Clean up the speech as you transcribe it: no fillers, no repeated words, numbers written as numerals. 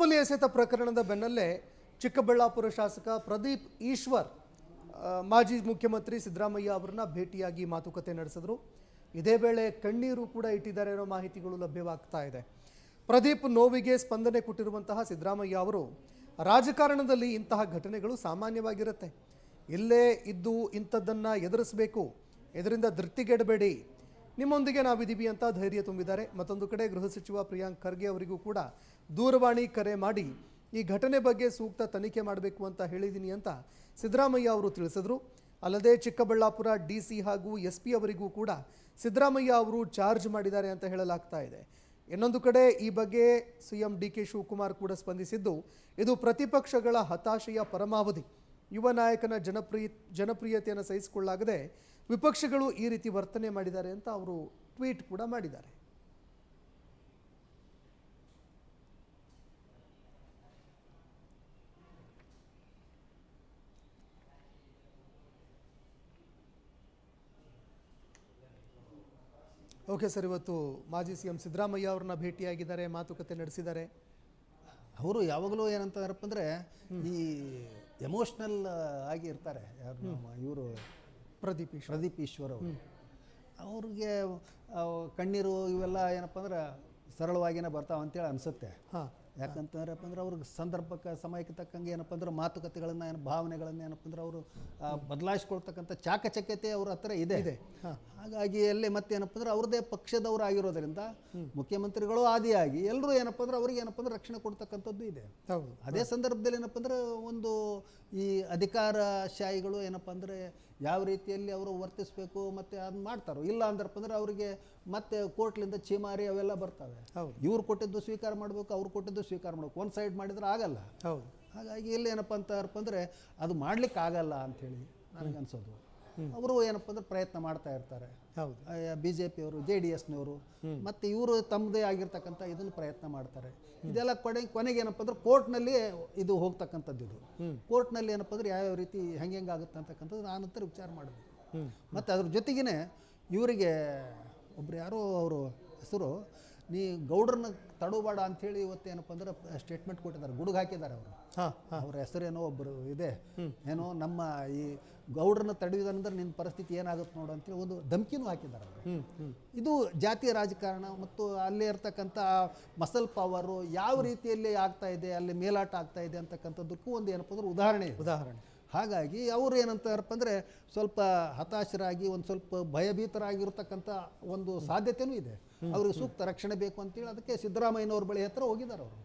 ಚಪ್ಪಲಿ ಎಸೆತ ಪ್ರಕರಣದ ಬೆನ್ನಲ್ಲೇ ಚಿಕ್ಕಬಳ್ಳಾಪುರ ಶಾಸಕ ಪ್ರದೀಪ್ ಈಶ್ವರ್ ಮಾಜಿ ಮುಖ್ಯಮಂತ್ರಿ ಸಿದ್ದರಾಮಯ್ಯ ಅವರನ್ನ ಭೇಟಿಯಾಗಿ ಮಾತುಕತೆ ನಡೆಸಿದ್ರು. ಇದೇ ವೇಳೆ ಕಣ್ಣೀರು ಕೂಡ ಇಟ್ಟಿದ್ದಾರೆ ಅನ್ನೋ ಮಾಹಿತಿಗಳು ಲಭ್ಯವಾಗ್ತಾ ಇದೆ. ಪ್ರದೀಪ್ ನೋವಿಗೆ ಸ್ಪಂದನೆ ಕೊಟ್ಟಿರುವಂತಹ ಸಿದ್ದರಾಮಯ್ಯ ಅವರು, ರಾಜಕಾರಣದಲ್ಲಿ ಇಂತಹ ಘಟನೆಗಳು ಸಾಮಾನ್ಯವಾಗಿರುತ್ತೆ, ಇಲ್ಲೇ ಇದ್ದು ಇಂಥದ್ದನ್ನು ಎದುರಿಸಬೇಕು, ಇದರಿಂದ ಧೃತಿಗೆಡಬೇಡಿ, ನಿಮ್ಮೊಂದಿಗೆ ನಾವಿದ್ದೀವಿ ಅಂತ ಧೈರ್ಯ ತುಂಬಿದ್ದಾರೆ. ಮತ್ತೊಂದು ಕಡೆ ಗೃಹ ಸಚಿವ ಪ್ರಿಯಾಂಕ್ ಖರ್ಗೆ ಅವರಿಗೂ ಕೂಡ ದೂರವಾಣಿ ಕರೆ ಮಾಡಿ ಈ ಘಟನೆ ಬಗ್ಗೆ ಸೂಕ್ತ ತನಿಖೆ ಮಾಡಬೇಕು ಅಂತ ಹೇಳಿದ್ದೀನಿ ಅಂತ ಸಿದ್ದರಾಮಯ್ಯ ಅವರು ತಿಳಿಸಿದ್ರು. ಅಲ್ಲದೆ ಚಿಕ್ಕಬಳ್ಳಾಪುರ ಡಿಸಿ ಹಾಗೂ SP ಅವರಿಗೂ ಕೂಡ ಸಿದ್ದರಾಮಯ್ಯ ಅವರು ಚಾರ್ಜ್ ಮಾಡಿದ್ದಾರೆ ಅಂತ ಹೇಳಲಾಗ್ತಾ ಇದೆ. ಇನ್ನೊಂದು ಕಡೆ ಈ ಬಗ್ಗೆ CM DK ಶಿವಕುಮಾರ್ ಕೂಡ ಸ್ಪಂದಿಸಿದ್ದು, ಇದು ಪ್ರತಿಪಕ್ಷಗಳ ಹತಾಶೆಯ ಪರಮಾವಧಿ. ಯುವ ನಾಯಕನ ಜನಪ್ರಿಯತೆಯನ್ನು ಸಹಿಸಿಕೊಳ್ಳಲಾಗದೆ ವಿಪಕ್ಷಗಳು ಈ ರೀತಿ ವರ್ತನೆ ಮಾಡಿದ್ದಾರೆ ಅಂತ ಅವರು ಟ್ವೀಟ್ ಕೂಡ ಮಾಡಿದ್ದಾರೆ. ಓಕೆ ಸರ್, ಇವತ್ತು ಮಾಜಿ CM ಸಿದ್ದರಾಮಯ್ಯ ಅವ್ರನ್ನ ಭೇಟಿಯಾಗಿದ್ದಾರೆ, ಮಾತುಕತೆ ನಡೆಸಿದ್ದಾರೆ. ಅವರು ಯಾವಾಗಲೂ ಏನಂತಾರಪ್ಪ ಅಂದರೆ ಈ ಎಮೋಷ್ನಲ್ ಆಗಿ ಇರ್ತಾರೆ. ಯಾರು ಇವರು ಪ್ರದೀಪ್ ಈಶ್ವರ್ ಅವರು, ಅವ್ರಿಗೆ ಕಣ್ಣೀರು ಇವೆಲ್ಲ ಏನಪ್ಪ ಅಂದ್ರೆ ಸರಳವಾಗಿನೇ ಬರ್ತಾವೆ ಅಂತೇಳಿ ಅನಿಸುತ್ತೆ. ಯಾಕಂತಂದ್ರಪ್ಪ ಅಂದ್ರೆ ಅವ್ರಿಗೆ ಸಂದರ್ಭಕ್ಕೆ ಸಮಯಕ್ಕೆ ತಕ್ಕಂಗೆ ಏನಪ್ಪ ಅಂದ್ರೆ ಮಾತುಕತೆಗಳನ್ನು ಭಾವನೆಗಳನ್ನು ಏನಪ್ಪ ಅಂದ್ರೆ ಅವರು ಬದಲಾಯಿಸ್ಕೊಳ್ತಕ್ಕಂಥ ಚಾಕಚಕ್ಯತೆ ಅವ್ರ ಹತ್ರ ಇದೆ. ಹಾಗಾಗಿ ಅಲ್ಲಿ ಮತ್ತೇನಪ್ಪ ಅಂದ್ರೆ ಅವ್ರದ್ದೇ ಪಕ್ಷದವರು ಆಗಿರೋದ್ರಿಂದ ಮುಖ್ಯಮಂತ್ರಿಗಳು ಆದಿಯಾಗಿ ಎಲ್ಲರೂ ಏನಪ್ಪ ಅಂದ್ರೆ ಅವ್ರಿಗೆ ಏನಪ್ಪ ಅಂದ್ರೆ ರಕ್ಷಣೆ ಕೊಡ್ತಕ್ಕಂಥದ್ದು ಇದೆ. ಅದೇ ಸಂದರ್ಭದಲ್ಲಿ ಏನಪ್ಪ ಅಂದ್ರೆ ಒಂದು ಈ ಅಧಿಕಾರಶಾಹಿಗಳು ಏನಪ್ಪ ಅಂದರೆ ಯಾವ ರೀತಿಯಲ್ಲಿ ಅವರು ವರ್ತಿಸಬೇಕು ಮತ್ತು ಅದನ್ನ ಮಾಡ್ತಾರೋ, ಇಲ್ಲ ಅಂದ್ರಪ್ಪ ಅಂದ್ರೆ ಅವರಿಗೆ ಮತ್ತೆ ಕೋರ್ಟ್ಲಿಂದ ಚೀಮಾರಿ ಅವೆಲ್ಲ ಬರ್ತವೆ. ಇವ್ರು ಕೊಟ್ಟಿದ್ದು ಸ್ವೀಕಾರ ಮಾಡಬೇಕು, ಅವ್ರು ಕೊಟ್ಟಿದ್ದು ಸ್ವೀಕಾರ ಮಾಡಬೇಕು, ಒಂದು ಸೈಡ್ ಮಾಡಿದ್ರೆ ಆಗಲ್ಲ. ಹಾಗಾಗಿ ಇಲ್ಲಿ ಏನಪ್ಪ ಅಂತಾರಪ್ಪ ಅಂದರೆ ಅದು ಮಾಡ್ಲಿಕ್ಕೆ ಆಗಲ್ಲ ಅಂಥೇಳಿ ನನಗನ್ಸೋದು. ಅವರು ಏನಪ್ಪ ಅಂದ್ರೆ ಪ್ರಯತ್ನ ಮಾಡ್ತಾ ಇರ್ತಾರೆ. BJP ಅವರು, JDSನವರು ಮತ್ತು ಇವರು ತಮ್ಮದೇ ಆಗಿರ್ತಕ್ಕಂಥ ಇದನ್ನು ಪ್ರಯತ್ನ ಮಾಡ್ತಾರೆ. ಇದೆಲ್ಲ ಕೊನೆಗೆ ಏನಪ್ಪ ಅಂದ್ರೆ ಕೋರ್ಟ್ನಲ್ಲಿ ಇದು ಹೋಗ್ತಕ್ಕಂಥದ್ದು. ಇದು ಕೋರ್ಟ್ನಲ್ಲಿ ಏನಪ್ಪ ಅಂದ್ರೆ ಯಾವ್ಯಾವ ರೀತಿ ಹೆಂಗಾಗುತ್ತೆ ಅಂತಕ್ಕಂಥದ್ದು ನಾನಂತರ ವಿಚಾರ ಮಾಡಬೇಕು. ಮತ್ತು ಅದ್ರ ಜೊತೆಗೇ ಇವರಿಗೆ ಒಬ್ರು ಯಾರೋ ಅವರು ಹೆಸರು ನೀ ಗೌಡ್ರನ್ನ ತಡೋಬೇಡ ಅಂಥೇಳಿ ಇವತ್ತೇನಪ್ಪ ಅಂದ್ರೆ ಸ್ಟೇಟ್ಮೆಂಟ್ ಕೊಟ್ಟಿದ್ದಾರೆ, ಗುಡುಗು ಹಾಕಿದ್ದಾರೆ ಅವರು. ಅವ್ರ ಹೆಸರೇನೋ ಒಬ್ಬರು ಇದೆ, ಏನೋ ನಮ್ಮ ಈ ಗೌಡ್ರನ್ನ ತಡೆಯುವುದಂದ್ರೆ ನಿನ್ನ ಪರಿಸ್ಥಿತಿ ಏನಾಗುತ್ತೆ ನೋಡು ಅಂತೇಳಿ ಒಂದು ಧಮಕಿನೂ ಹಾಕಿದ್ದಾರೆ ಅವರು. ಇದು ಜಾತಿಯ ರಾಜಕಾರಣ ಮತ್ತು ಅಲ್ಲಿ ಇರ್ತಕ್ಕಂಥ ಮಸಲ್ ಪವರು ಯಾವ ರೀತಿಯಲ್ಲಿ ಆಗ್ತಾ ಇದೆ, ಅಲ್ಲಿ ಮೇಲಾಟ ಆಗ್ತಾ ಇದೆ ಅಂತಕ್ಕಂಥದ್ದಕ್ಕೂ ಒಂದು ಏನಪ್ಪ ಅಂದ್ರೆ ಉದಾಹರಣೆ. ಹಾಗಾಗಿ ಅವರು ಏನಂತಾರಪ್ಪ ಅಂದರೆ ಸ್ವಲ್ಪ ಹತಾಶರಾಗಿ ಒಂದು ಸ್ವಲ್ಪ ಭಯಭೀತರಾಗಿರ್ತಕ್ಕಂಥ ಒಂದು ಸಾಧ್ಯತೆಯೂ ಇದೆ. ಅವ್ರಿಗೆ ಸೂಕ್ತ ರಕ್ಷಣೆ ಬೇಕು ಅಂತೇಳಿ ಅದಕ್ಕೆ ಸಿದ್ದರಾಮಯ್ಯನವ್ರ ಬಳಿ ಹತ್ರ ಹೋಗಿದ್ದಾರೆ ಅವರು.